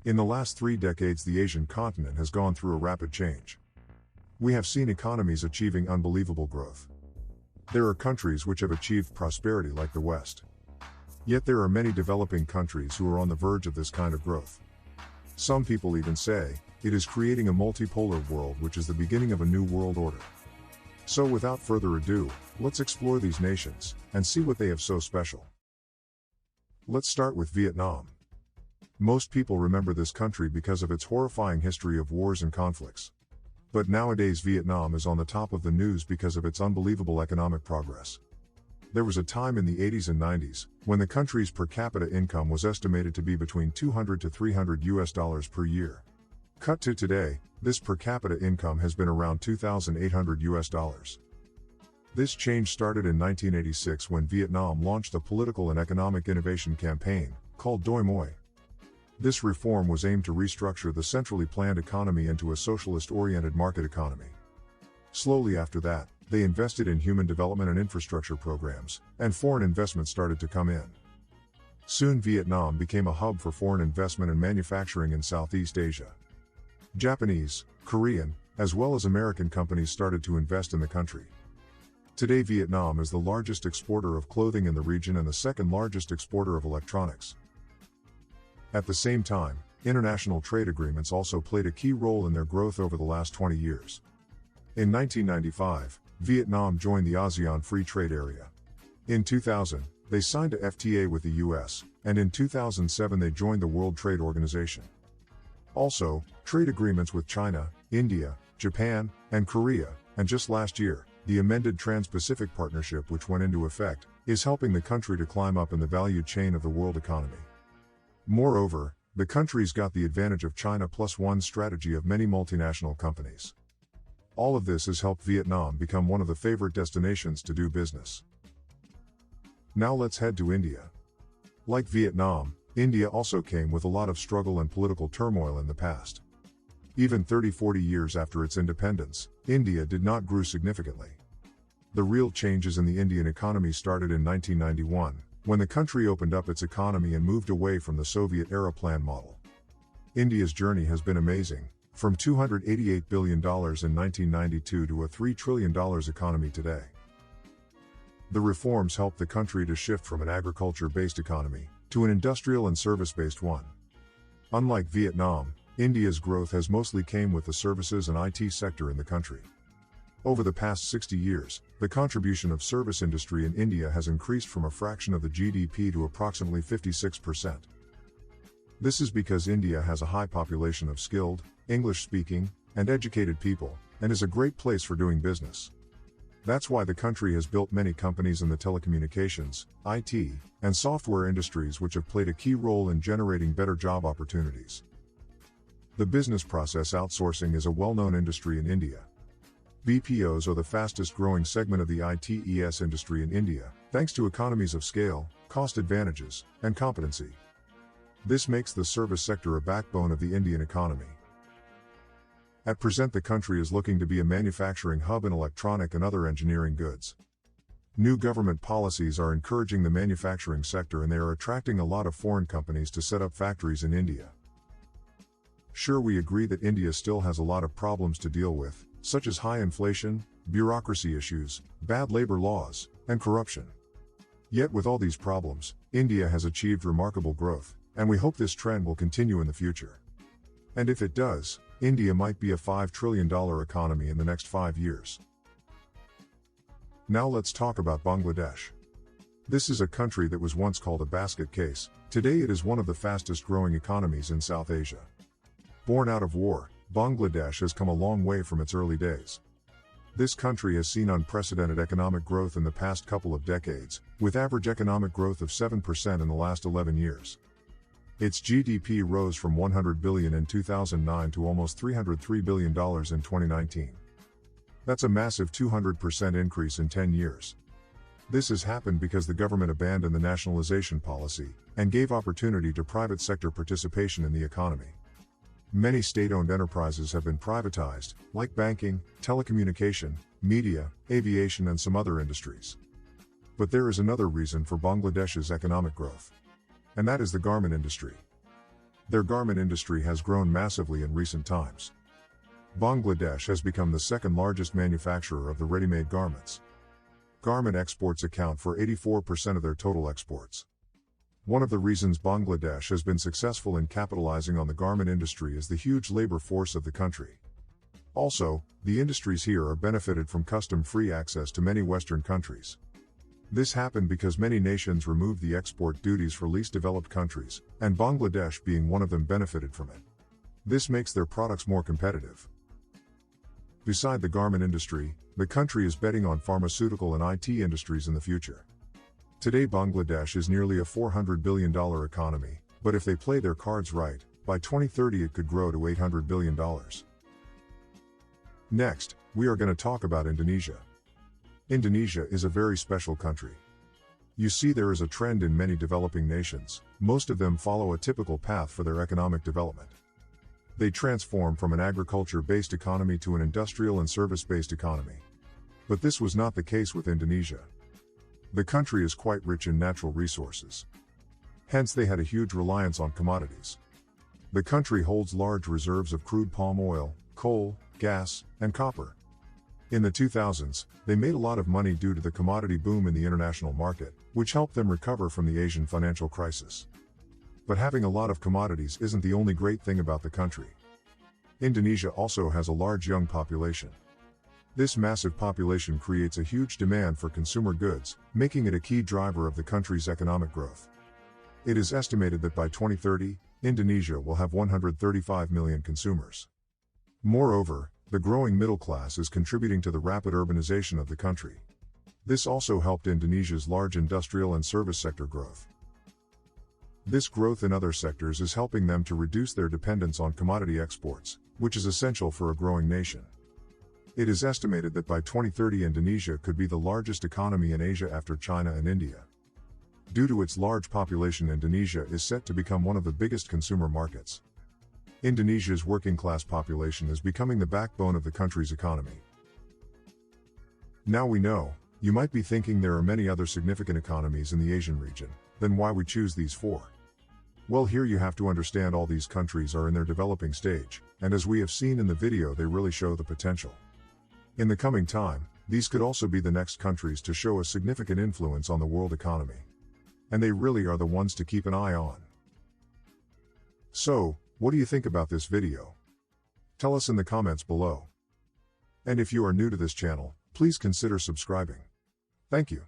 In the last 3 decades, the Asian continent has gone through a rapid change. We have seen economies achieving unbelievable growth. There are countries which have achieved prosperity like the West. Yet there are many developing countries who are on the verge of this kind of growth. Some people even say, it is creating a multipolar world which is the beginning of a new world order. So without further ado, let's explore these nations, and see what they have so special. Let's start with Vietnam. Most people remember this country because of its horrifying history of wars and conflicts. But nowadays Vietnam is on the top of the news because of its unbelievable economic progress. There was a time in the 80s and 90s, when the country's per capita income was estimated to be between $200 to $300 per year. Cut to today, this per capita income has been around $2,800. This change started in 1986 when Vietnam launched a political and economic innovation campaign, called Doi Moi. This reform was aimed to restructure the centrally planned economy into a socialist-oriented market economy. Slowly after that, they invested in human development and infrastructure programs, and foreign investment started to come in. Soon Vietnam became a hub for foreign investment and manufacturing in Southeast Asia. Japanese, Korean, as well as American companies started to invest in the country. Today Vietnam is the largest exporter of clothing in the region and the second largest exporter of electronics. At the same time, international trade agreements also played a key role in their growth over the last 20 years. In 1995, Vietnam joined the ASEAN Free Trade Area. In 2000, they signed a FTA with the US, and in 2007 they joined the World Trade Organization. Also, trade agreements with China, India, Japan, and Korea, and just last year, the amended Trans-Pacific Partnership which went into effect, is helping the country to climb up in the value chain of the world economy. Moreover, the country's got the advantage of China Plus One strategy of many multinational companies. All of this has helped Vietnam become one of the favorite destinations to do business. Now let's head to India. Like Vietnam, India also came with a lot of struggle and political turmoil in the past. Even 30-40 years after its independence, India did not grow significantly. The real changes in the Indian economy started in 1991, when the country opened up its economy and moved away from the Soviet-era plan model. India's journey has been amazing, from $288 billion in 1992 to a $3 trillion economy today. The reforms helped the country to shift from an agriculture-based economy to an industrial and service-based one. Unlike Vietnam, India's growth has mostly came with the services and IT sector in the country. Over the past 60 years, the contribution of service industry in India has increased from a fraction of the GDP to approximately 56%. This is because India has a high population of skilled, English-speaking, and educated people, and is a great place for doing business. That's why the country has built many companies in the telecommunications, IT, and software industries which have played a key role in generating better job opportunities. The business process outsourcing is a well-known industry in India. BPOs are the fastest growing segment of the ITES industry in India, thanks to economies of scale, cost advantages, and competency. This makes the service sector a backbone of the Indian economy. At present the country is looking to be a manufacturing hub in electronic and other engineering goods. New government policies are encouraging the manufacturing sector and they are attracting a lot of foreign companies to set up factories in India. Sure, we agree that India still has a lot of problems to deal with, such as high inflation, bureaucracy issues, bad labor laws, and corruption. Yet with all these problems, India has achieved remarkable growth, and we hope this trend will continue in the future. And if it does, India might be a $5 trillion economy in the next 5 years. Now let's talk about Bangladesh. This is a country that was once called a basket case. Today it is one of the fastest growing economies in South Asia. Born out of war, Bangladesh has come a long way from its early days. This country has seen unprecedented economic growth in the past couple of decades, with average economic growth of 7% in the last 11 years. Its GDP rose from $100 billion in 2009 to almost $303 billion in 2019. That's a massive 200% increase in 10 years. This has happened because the government abandoned the nationalization policy and gave opportunity to private sector participation in the economy. Many state-owned enterprises have been privatized, like banking, telecommunication, media, aviation and some other industries. But there is another reason for Bangladesh's economic growth. And that is the garment industry. Their garment industry has grown massively in recent times. Bangladesh has become the second largest manufacturer of the ready-made garments. Garment exports account for 84% of their total exports. One of the reasons Bangladesh has been successful in capitalizing on the garment industry is the huge labor force of the country. Also, the industries here are benefited from custom-free access to many Western countries. This happened because many nations removed the export duties for least developed countries, and Bangladesh being one of them benefited from it. This makes their products more competitive. Beside the garment industry, the country is betting on pharmaceutical and IT industries in the future. Today Bangladesh is nearly a $400 billion economy, but if they play their cards right, by 2030 it could grow to $800 billion. Next, we are going to talk about Indonesia. Indonesia is a very special country. You see, there is a trend in many developing nations. Most of them follow a typical path for their economic development. They transform from an agriculture-based economy to an industrial and service-based economy. But this was not the case with Indonesia. The country is quite rich in natural resources. Hence they had a huge reliance on commodities. The country holds large reserves of crude palm oil, coal, gas, and copper. In the 2000s, they made a lot of money due to the commodity boom in the international market, which helped them recover from the Asian financial crisis. But having a lot of commodities isn't the only great thing about the country. Indonesia also has a large young population. This massive population creates a huge demand for consumer goods, making it a key driver of the country's economic growth. It is estimated that by 2030, Indonesia will have 135 million consumers. Moreover, the growing middle class is contributing to the rapid urbanization of the country. This also helped Indonesia's large industrial and service sector growth. This growth in other sectors is helping them to reduce their dependence on commodity exports, which is essential for a growing nation. It is estimated that by 2030 Indonesia could be the largest economy in Asia after China and India. Due to its large population, Indonesia is set to become one of the biggest consumer markets. Indonesia's working-class population is becoming the backbone of the country's economy. Now we know, you might be thinking there are many other significant economies in the Asian region, then why we choose these four? Well, here you have to understand all these countries are in their developing stage, and as we have seen in the video, they really show the potential. In the coming time, these could also be the next countries to show a significant influence on the world economy. And they really are the ones to keep an eye on. So, what do you think about this video? Tell us in the comments below. And if you are new to this channel, please consider subscribing. Thank you.